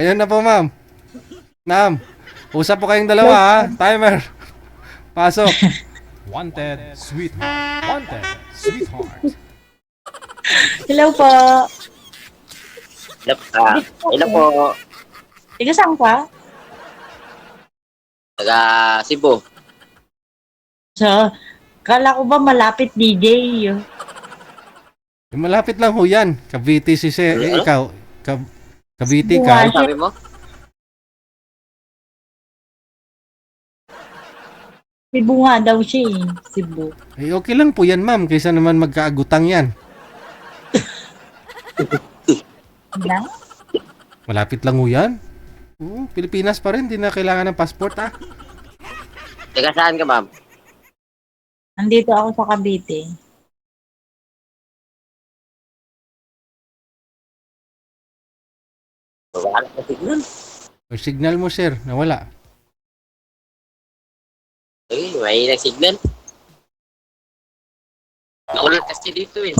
Ayun na po, ma'am. Ma'am, usap po kayong dalawa, ha? Timer. Pasok. Wanted, sweetheart. Wanted, sweetheart. Hello po. Hello, Dito po hello ako. po, Tiga saan ka? taga Cebu. So, kala ko ba malapit DJ? Malapit lang ho yan. Cavite si Se. Ano? Ikaw. Cavite Buwan. ka. Ano sabi mo? Cebu nga daw siya eh. Cebu. Eh, okay lang po yan, ma'am. Kaysa naman magkaagutang yan. Na? Malapit lang ho yan. Pilipinas pa rin. Di na kailangan ng passport, ha? Taga saan ka, ma'am? Nandito ako sa Cavite. Wala ka signal. O signal mo, sir. Nawala. Ay, may signal. Naulan kasi dito eh.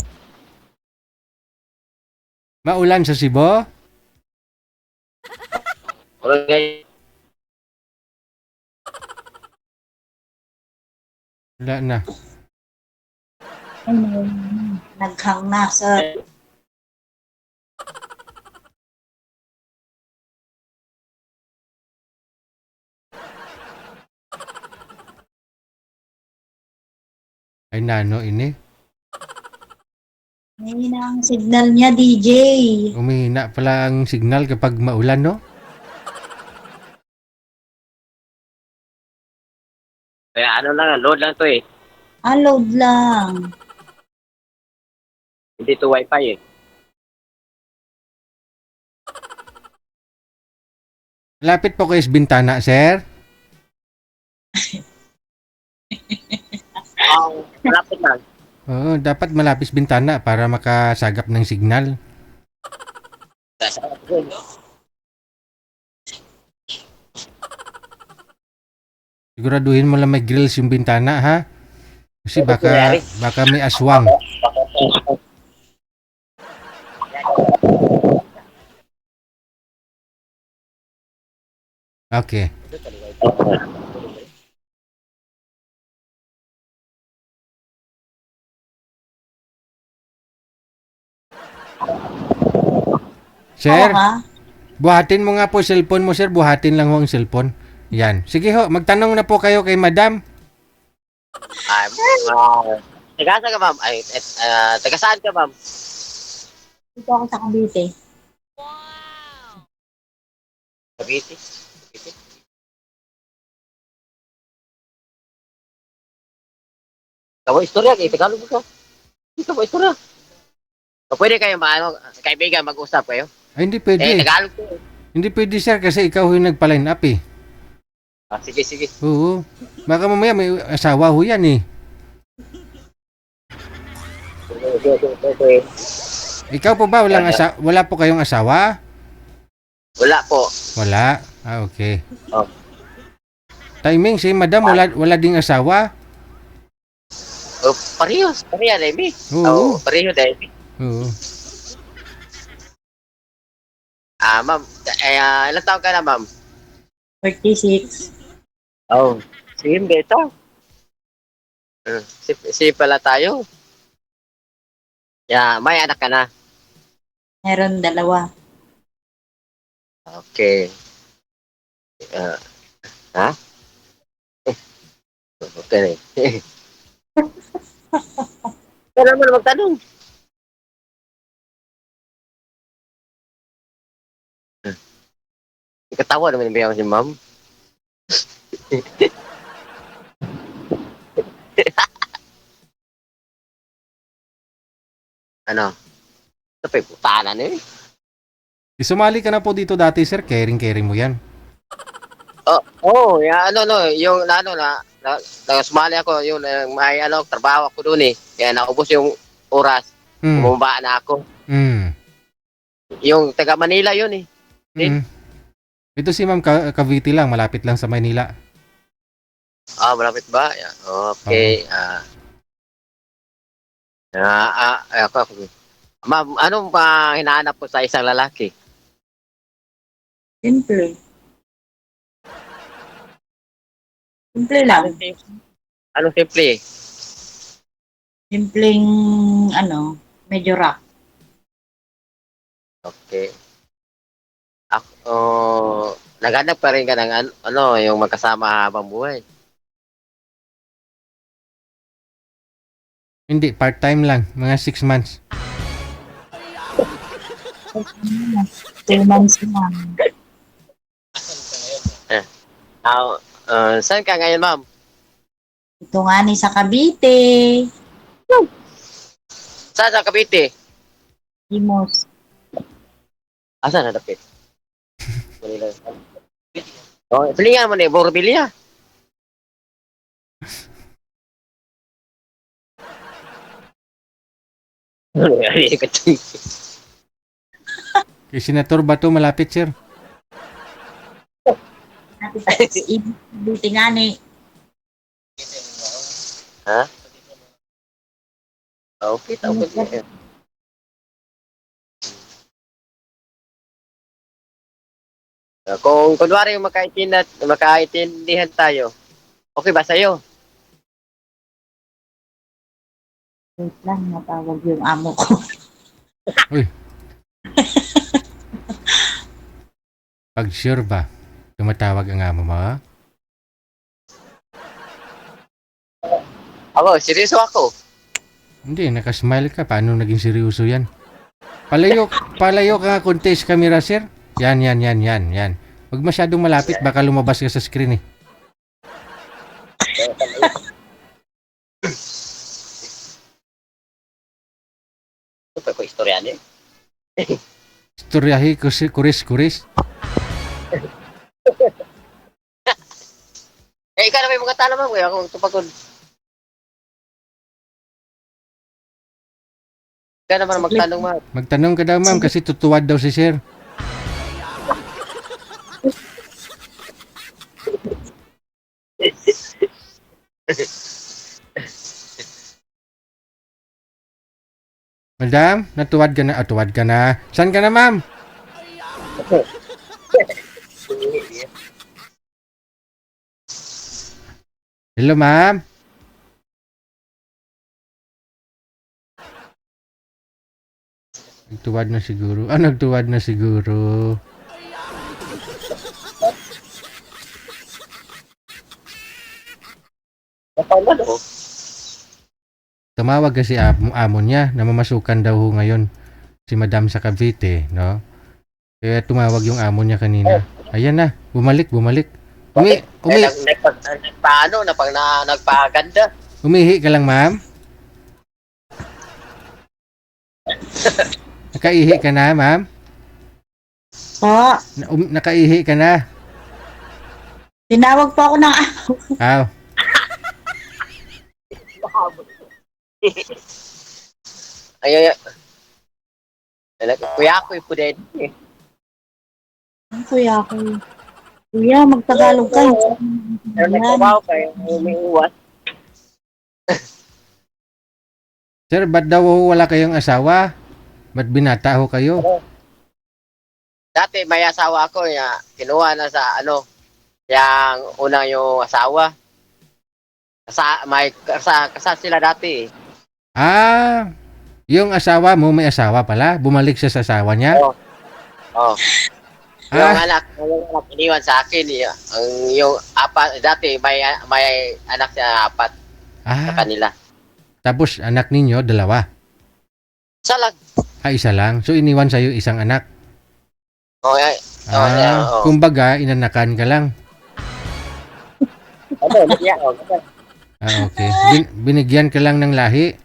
Maulan sa Cebu? Wala ngayon. Wala na. Ano? Naghang na sa... Ay, nano ini. Ngayon ang signal niya, DJ. Umihina pala ang signal kapag maulan, no? Kaya ano lang, load lang to eh. Load lang. Hindi to wifi eh. Lapit po kayo sa bintana, sir. Malapit lang. Oo, dapat malapit sa bintana para makasagap ng signal. Nasa ako. Siguraduhin mo lang may grills yung bintana, ha? Kasi baka may aswang. Okay. Sir, Oo ka? buhatin mo nga po cellphone mo, sir. Buhatin lang ho ang cellphone. Yan. Sige ho, magtanong na po kayo kay madam. Taga saan ka, ma'am? Ay, taga saan ka, ma'am? Dito ako sa Cavite. Cavite. Cavite. Kamu istorya, kay Tagalog ka. Hindi ka mo istorya. Pwede kayo kaibigan, mag-usap kayo. Ay, hindi pwede. Tagalog ko. Hindi pwede, sir, kasi ikaw ho yung nagpa-line up, eh. Sige, sige. Oo. Baka mamaya may asawa ho yan, eh. Okay. Ikaw po ba wala po kayong asawa? Wala po. Wala. Ah, okay. Oh. Timing, si madam wala ding asawa? Oh, parehas. Pareha, Demi. Oo. Oh, pareho, Demi. Oo. Ma'am, ilang taon ka na, ma'am? 36. Oh, same beto. Si pala tayo. May anak ka na. Meron dalawa. Okay. Ha? Okay. Kailan mo na magtanong? Katawa naman yung si ma'am. Ano? Ito pa yung putanan eh. Isumali ka na po dito dati, sir. Caring mo yan. Yung sumali ako, yung may trabaho ako doon eh. Kaya naubos yung oras, Mm. bumaba na ako. Mm. Yung taga Manila yun eh. Mm. Ito si Ma'am Cavite lang, malapit lang sa Maynila. Malapit ba? Yeah. Okay. Ako. Ma'am, anong hinahanap po sa isang lalaki? Simple. Simple lang. Anong simple? Simpleng, medyo rock. Okay. Ako, naghanap pa rin ka ng yung magkasama habang buhay. Hindi, part-time lang. Mga 6 months. 2 months lang. Saan ka ngayon, ma'am? Ito nga ni sa Cavite. Saan sa Cavite? Imos. Asan na dapit? Manila. Oh, pilingan mo ni Borbilia. Kay Senator Bato malapit, sir. Cavite nga ni. Ha? Okay, okay. Kung kunwari magkaintindihan tayo, okay ba sa'yo? Wait lang, natawag yung amo ko. Uy. Pag sure ba, tumatawag ang amo mo, ha? Ako, seryoso ako. Hindi, nakasmile ka. Paano naging seryoso yan? Palayo ka konti sa camera, sir. Yan. Huwag masyadong malapit, baka lumabas ka sa screen, eh. Ito pa ko istorya niya. Istoryahi, kuris. Ikaw na may mga tanong mo, kaya akong tupagod. Ikaw naman magtanong, ma'am. Magtanong ka daw, ma'am, kasi tutuwad daw si sir. Madam, natuwad ka na. Tuwad ka na. Saan ka na, ma'am? Hello, ma'am. Nagtuwad na siguro. Nagtuwad na siguro. Tumawag kasi amo niya na mamasukan daw ho ngayon si Madam sa Cavite, no? Kaya tumawag yung amo niya kanina. Ayan na, bumalik. Nagpaganda. Umihi ka lang, ma'am? Nakaihi ka na, ma'am? Po, Nakaihi ka na? tinawag po ako ng amo. Aw. Ay. Kuya ako yung pudet. Kuya ko. Kuya, magtagalog ka. Pero nagkabaw kayo, umiiwas. Sir, ba't daw ho wala kayong asawa? Ba't binata ho kayo? Dati may asawa ako, kinuha na sa yung unang yung asawa. Kasal sila dati. Yung asawa mo may asawa pala? Bumalik siya sa asawa niya? Oh. Yung anak iniwan sa akin. Yung apat, dati may anak siya apat sa kanila. Tapos anak ninyo, dalawa? Isa lang. Isa lang? So iniwan sa'yo isang anak? Okay. Kumbaga, inanakan ka lang? Okay. Binigyan ka lang ng lahi?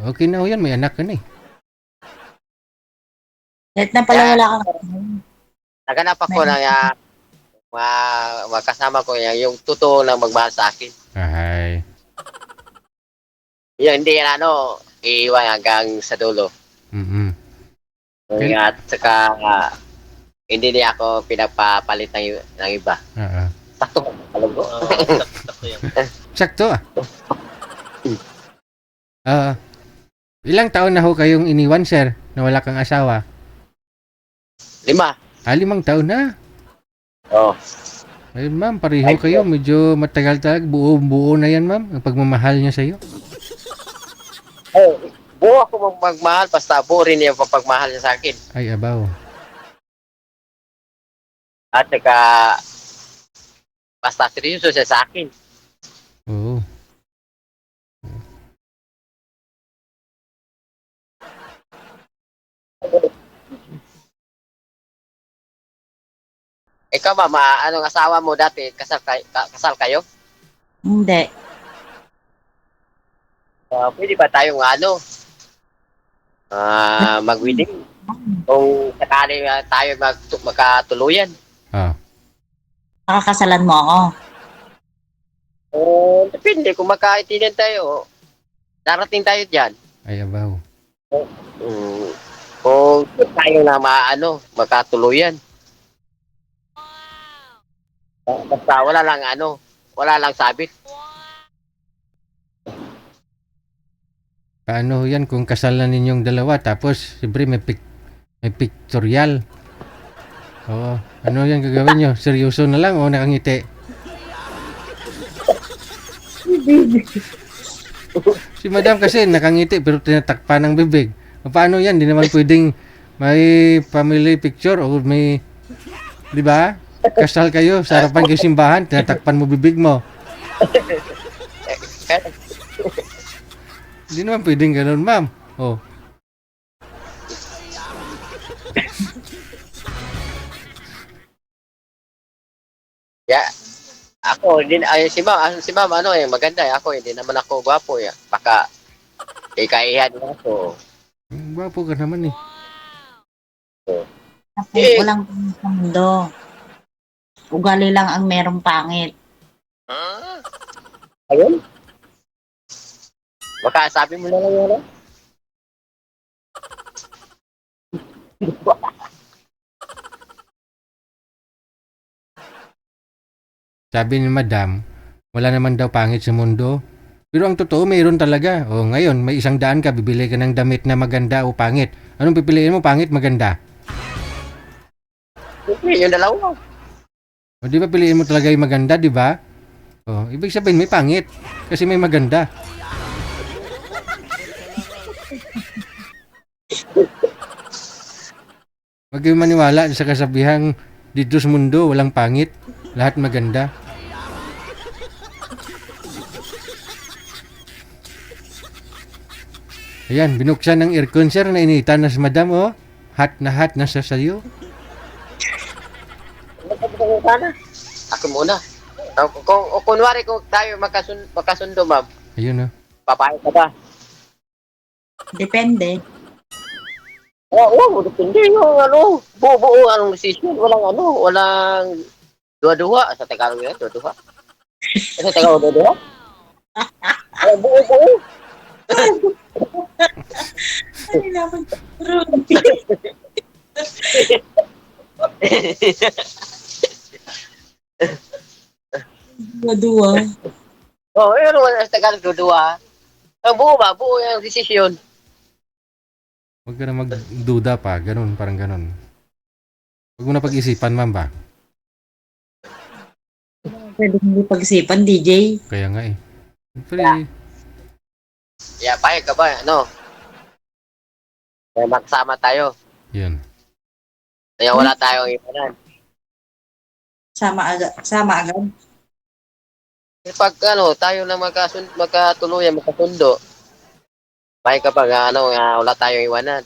Okay na ho yan, may anak ka na eh. Kahit na pala wala kang Naganap ako ng makasama ko yung totoo lang magmahal sa akin. Ay. Yung hindi yan iiwan hanggang sa dulo. At saka hindi niya ako pinapapalit ng iba. Sakto ba? Alam ko. Sakto Ilang taon na ho kayong iniwan, sir? na wala kang asawa? 5. 5 taon na. Oh. Ayun ma'am, pareho kayo. Medyo matagal talaga. Buo-buo na yan ma'am. Ang pagmamahal niya sa'yo. Buo ako magmahal, basta buo rin yung pagmahal niya sa akin. Ay, abaw. At saka, basta seryoso siya sa akin. Oo. Ikaw ba, anong asawa mo dati? Kasal kayo? Hindi. Pwede ba tayong mag-wedding? Kung sakali tayo magkatuluyan. Ah. Pakakasalan mo ako. Depende kung magkaintindihan tayo. Darating tayo dyan. Ay, abaw. Kung tayo na magkatuluyan. Basta wala lang sabit. Paano yan kung kasal na ninyong dalawa tapos siyempre may pictorial? Oo. Ano yan gagawin nyo? Seryoso na lang o nakangiti? Si madam kasi nakangiti pero tinatakpan ng bibig. Paano yan? Di naman pwedeng may family picture o may... Di ba? Kasal kayo, sa harapan kayo simbahan, tinatakpan mo bibig mo. Hindi naman pwedeng ganun, ma'am. Oh. Yeah. Ako, si ma'am, maganda. Ako, hindi naman ako gwapo. Baka, ikahihan ako. Gwapo ka naman eh. Kasi walang pangit sa mundo. Ugali lang ang merong pangit. Ayun? Baka sabi mo na lang yun. Sabi ni madam, wala naman daw pangit sa mundo. Pero ang totoo, mayroon talaga. O ngayon, may 100 ka, bibili ka ng damit na maganda o pangit. Anong pipiliin mo, pangit, maganda? Yung dalawa. O di ba piliin mo talaga yung maganda, di ba? O, ibig sabihin may pangit. Kasi may maganda. Huwag kayong maniwala sa kasabihang dito sa mundo, walang pangit. Lahat maganda. Ayan, binuksan ng aircon sir, nainitan na si madam, oh. Hot na sa sayo. Ako muna. Kung kunwari kung tayo magkasundo, ma'am, Ayun, oh. papayag ka ba? Depende. Oo, depende yung buo anong decision. Walang dua-dua. Sa Tagalog yan, dua-dua. Sa Tagalog, dua-dua? Buo. Ay, naman. Dua-dua. Yun sa Tagalog, dua-dua. Ang buo yung decision. Huwag ka na magduda pa, ganun, parang ganun. Huwag mo na pag-isipan, ma'am ba? Pwede hindi pag-isipan, DJ. Kaya nga eh. Siyempre, Payag ka ba? Magsama tayo. yan. Kaya wala tayong ipanan. Sama agad. Pag tayo na magkatuluyan, magkasundo, payag ka ba wala tayong iwanan.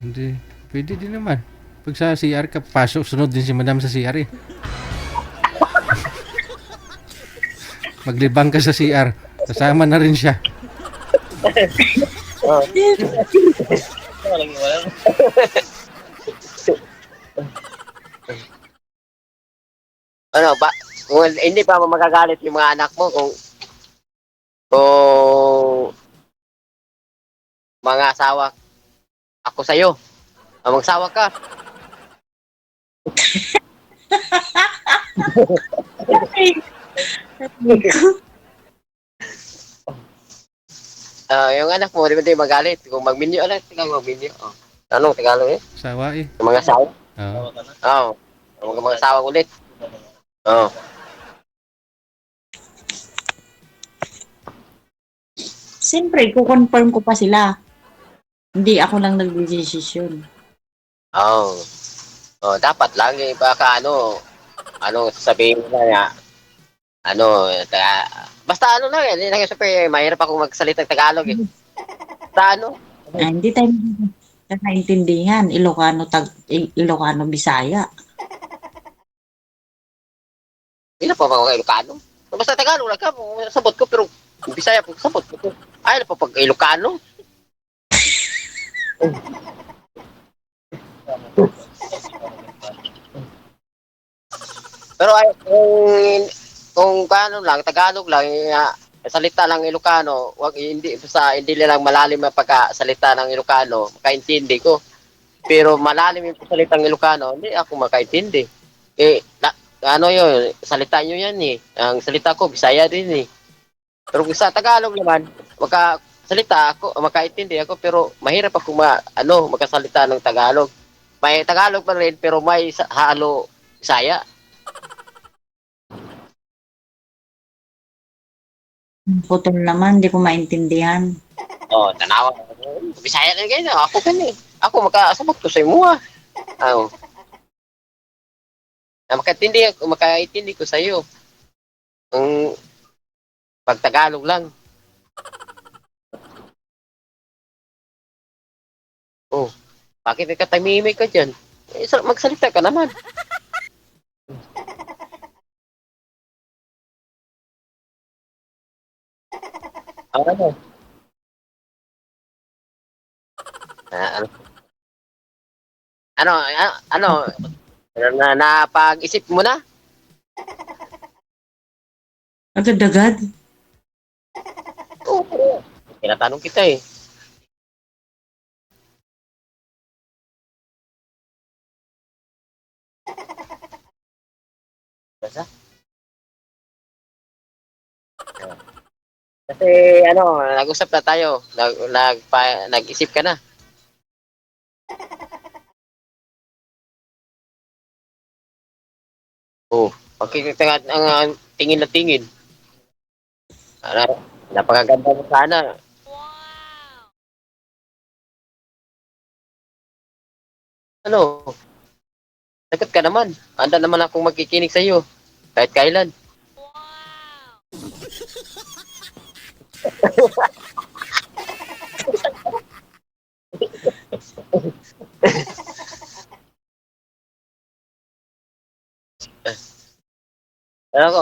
Hindi, pwede din naman. Pag sa CR ka, pasok, sunod din si madam sa CR eh. Maglibang ka sa CR, kasama na rin siya. Walang iwanan. Kung hindi pa magagalit yung mga anak mo kung mga asawa ako sa'yo. Magsawa ka. Yung anak mo, di magalit. Kung magminyo, alam, tingnan magminyo. Oh. Anong Tagalog eh? Sawa eh. Yung mga sawa? Oo. Oo. Mga sawa ulit. Oo. Siyempre, kukonfirm ko pa sila. Hindi ako lang nagdedesisyon. Oo. Oh, dapat lang eh, baka sasabihin nila nga, basta lang eh, hindi lang super, mahirap akong magsalita ng Tagalog eh. Basta Hindi tayo nakaintindihan. Ilocano, Bisaya. hindi na pa mga Ilocano. Basta Tagalog lang ka, sabot ko, pero Bisaya po, sabot ko. Ay, na pa pag Ilocano. Pero ay, kung paano lang, Tagalog lang, salita lang Ilocano, hindi lang malalim ang pagkasalita ng Ilocano, makaintindi ko. Pero malalim yung salitang Ilocano, hindi ako makaintindi. Yun, salita nyo yan eh. Ang salita ko, Bisaya din eh. Pero sa Tagalog naman, makaintindi ako, pero mahirap ako makasalita ng Tagalog. May Tagalog pa rin, pero may halo Bisaya. Putol naman, hindi ko maintindihan. Oh, tanawa. Bisaya lang ganyan. Ako gani. Ako makasabot ko sa imo ah. Oh. Makaintindi ko sa iyo. Ang pagtagalog lang. Oh, bakit ka tamimik ka diyan? Magsalita ka naman. Ano? Ah, ano? Ano? Napag-isip mo na? Agad-agad. Oo. Tinatanong kita eh. Basta? Kasi nag-usap na tayo. Nag-isip ka na. Oh, pakikita nga ang tingin na tingin. Napakaganda mo sana. Ano? Sagot ka naman. Handa naman akong magkikinig sa iyo. Kahit kailan.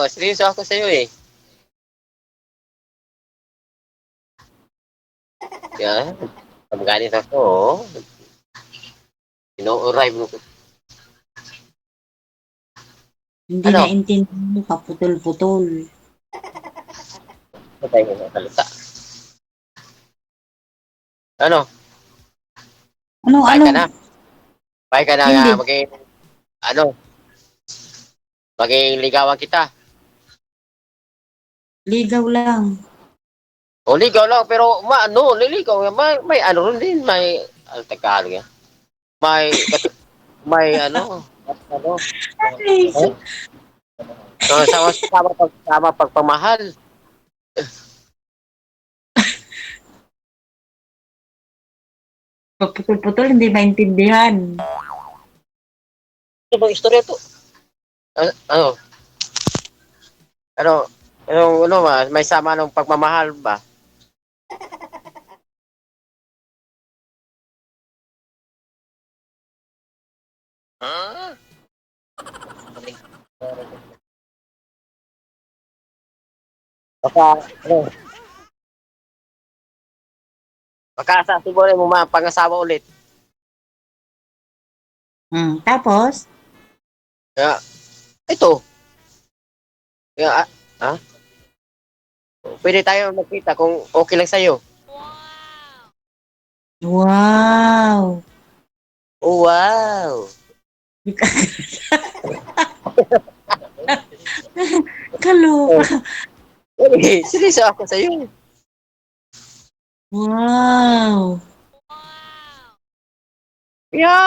Seryoso ako sa iyo eh. Kaya, pag ganit ako, ino-arrive mo. Hindi Ano? naintindihan, paputol-putol. Ano tayo ng salita? Ano? Ano, Bye ano? ka na. Bye ka na nga. Hindi. Maging ligawan kita. Ligaw lang. O ligaw lang, pero liligaw. May rin din. May, Tagalog yan. May, may ano, Ay, eh? Sama pagpamahal. paputol-putol, hindi maintindihan. Ano bang istorya to? Ano? Ano? May sama ng pagmamahal ba? Baka, baka sa siguro mo pangasawa ulit. Tapos, Kaya, ito. Kaya, pwede tayo magkita kung okay lang sa'yo. wow. Oh, wow. Kaloka. Seryoso ako sa'yo. Wow! Yo!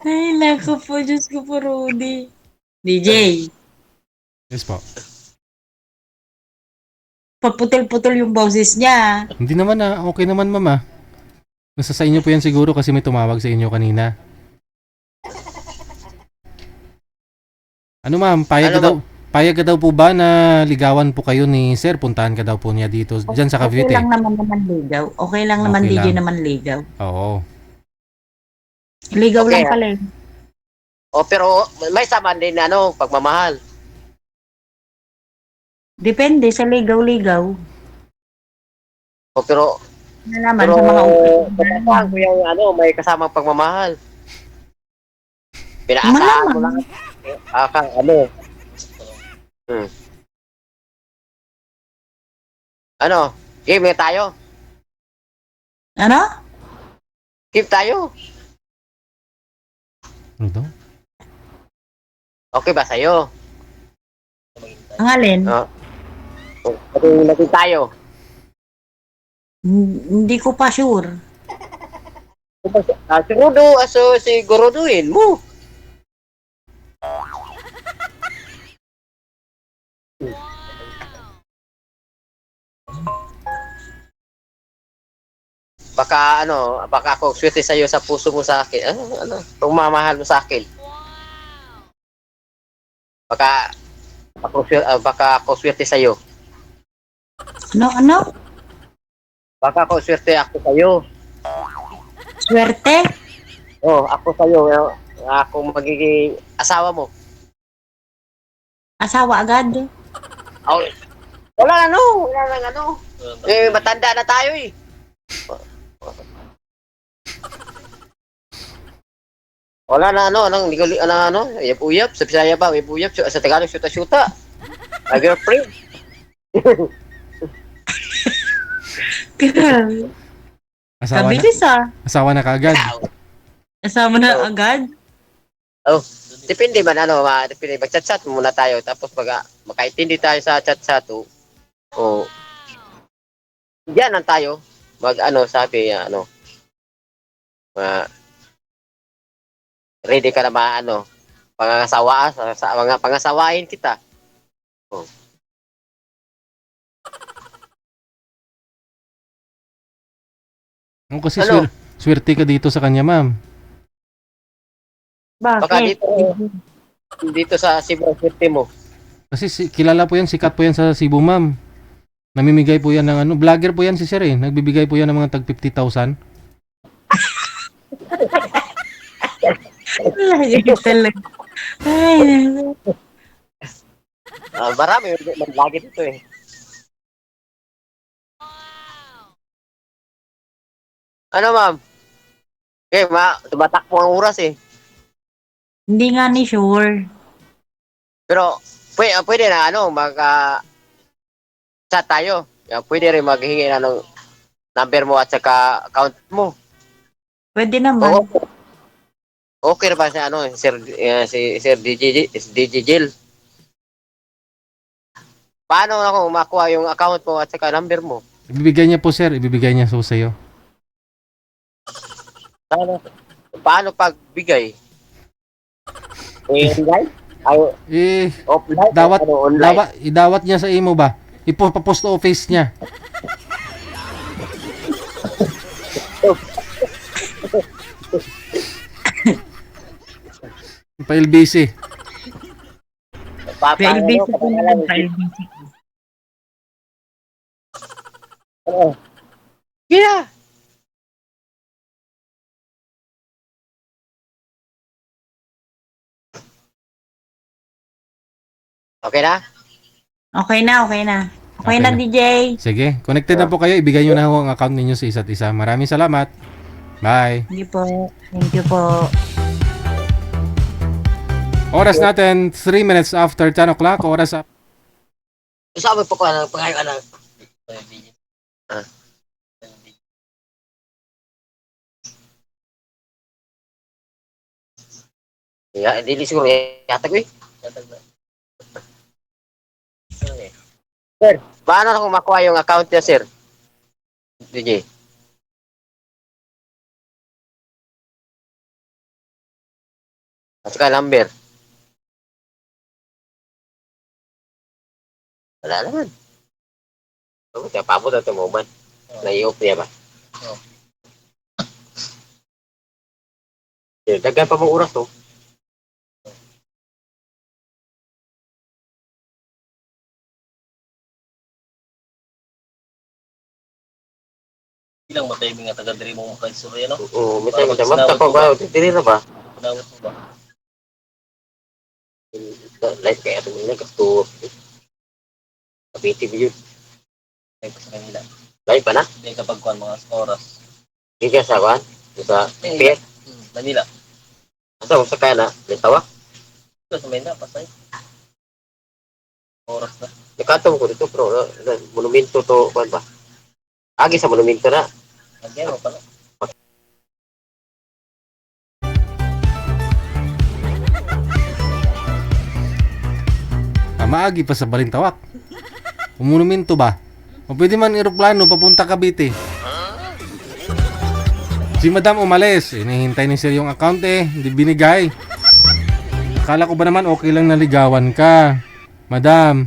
Ay, naku po, Diyos ko po, Rudy. DJ, Yes po. paputil-putil yung boses niya. Hindi naman na, okay naman mama. Nasa sa inyo po yan siguro kasi may tumawag sa inyo kanina. Ano ma'am, payag ka daw po ba na ligawan po kayo ni sir? Puntahan ka daw po niya dito, dyan sa Okay Cavite. lang naman ligaw. Okay lang naman, Okay DJ lang. naman ligaw. Oo. Ligaw Okay. lang pala eh. O, pero may saman din pagmamahal. Depende sa ligaw-ligaw. O, pero Na naman pero sa mga pagmamahal ko yung may kasamang pagmamahal. Pinaasahan mo lang. Hmm. Game na tayo. Ano? Game tayo. Ano daw? Okay ba sa'yo? Ang alin? Pati natin tayo. Hindi ko pa sure. Siguruduhin mo. Baka ako swerte sa'yo sa puso mo sa akin. Pagmamahal mo sa akin. Baka ako swerte sa'yo. Ano? Baka ako swerte ako sa'yo. Swerte? Ako sa'yo. Ako magiging asawa mo. Asawa agad? Oh, wala na. Matanda na tayo eh. Wala na uyap-uyap, sa Bisaya ba, uyap-uyap, sa Tagalog, syuta-syuta. My girlfriend. Grabe. Asawa na, Kabilis ah. asawa na kaagad. Asawa na agad? Depende man, depende, mag-chat-chat muna tayo, tapos makaintindi tayo sa chat-chat, diyan lang tayo, ready ka na sa mga pangasawain kita. Kasi Ano? swerte ka dito sa kanya ma'am. Baka Bakit? dito sa Cebu City mo. Kasi kilala po yan, sikat po yan sa Cebu ma'am. Namimigay po yan ng vlogger po yan si sir eh. Nagbibigay po yan ng mga tag 50,000. Lagi talaga. Ay, naku. Marami lagi dito eh. Ano ma'am? Tumatakbo ang oras eh. Hindi nga ni sure. Pero pwede na chat tayo. Pwede rin maghingi ng number mo at saka account mo. Pwede naman. Okay ba si Sir DJ Jill? Paano ako makuha yung account mo at saka number mo? Ibibigay niya po sir, ibibigay niya so sa'yo. Paano pagbigay? Online? Offline? Online? Idawat niya sa imo ba? Ipopost office niya. Pa-LBC. PLBC po naman. Yeah. Okay na? Okay na. Okay Okay na, na. DJ. Sige, connected na po kayo. Ibigay niyo na ho ang account ninyo sa isa't isa. Maraming salamat. Bye. Thank you po. Thank you po. Oras natin, 3 minutes after 10 o'clock. Oras up. Sabi po ko pangayon hindi siguro yatag eh. Sir, paano ako makuha yung account niya, sir? DJ. At saka number. Wala naman. Oh, kaya pabot na ito mo ba? Nai-off niya ba? Dagdag pa mong oras to. Ilang matay nga taga diri mo kay Surya no? Oo, may tayo magdamag ko ba? Titiri na ba? Panawat mo ba? Light kaya ito nila kasto. Kapiti yun. Kay sa kanila. Light pa na? Hindi kapag kuan mga oras. Hindi ka sa kuhan? Sa pier? Manila. Asa mo sa kaya na? May tawa? Ito sa Manila pasay. Oras na. Nakatong ko dito bro. Monumento to kuhan ba? Agi sa monumento na. Nagyan mo pala. Maagi pa sa Balintawak. Monumento ba? O pwede man eroplano papunta Cavite. Si Madam umalis. Hinihintay ni Sir yung account hindi binigay. Akala ko ba naman okay lang naligawan ka. Madam,